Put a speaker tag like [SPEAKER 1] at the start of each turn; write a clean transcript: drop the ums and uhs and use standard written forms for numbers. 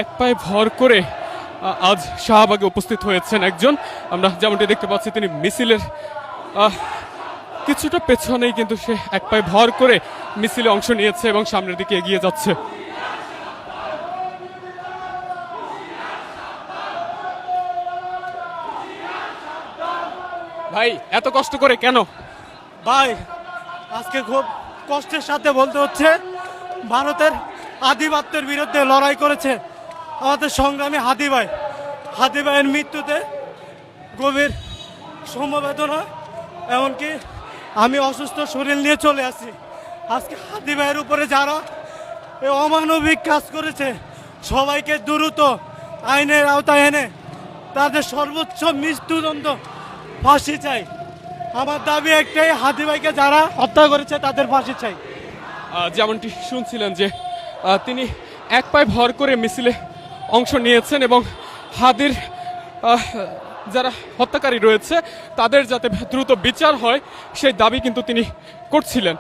[SPEAKER 1] এক পায়ে ভর করে আজ শাহবাগে উপস্থিত হয়েছেন একজন। আমরা যেমনটি দেখতে পাচ্ছি তিনি মিছিলের কিছুটা পেছনেই কিন্তু সে এক পায়ে ভর করে মিছিলে অংশ নিয়েছে এবং সামনের দিকে এগিয়ে যাচ্ছে। ভাই এত কষ্ট করে কেন?
[SPEAKER 2] ভাই আজকে খুব কষ্টের সাথে বলতে হচ্ছে, ভারতের আধিপত্যের বিরুদ্ধে লড়াই করেছে আমাদের সংগ্রামী হাদি ভাই। হাদি ভাইয়ের মৃত্যুতে গভীর সমবেদনা, এমনকি আমি অসুস্থ শরীর নিয়ে চলে আসি। আজকে হাদি ভাইয়ের উপরে যারা এই অমানবিক কাজ করেছে সবাইকে দ্রুত আইনের আওতায় এনে তাদের সর্বোচ্চ মৃত্যুদণ্ড ফাঁসি চাই। আমার দাবি একটাই, হাদি ভাইকে যারা হত্যা করেছে তাদের ফাঁসি চাই।
[SPEAKER 1] যেমনটি শুনছিলেন যে তিনি এক পায়ে ভর করে মিছিলে অংশ নিয়েছেন এবং হাদির যারা হত্যাকারী রয়েছে তাদের যাতে দ্রুত বিচার হয় সেই দাবি কিন্তু তিনি করছিলেন।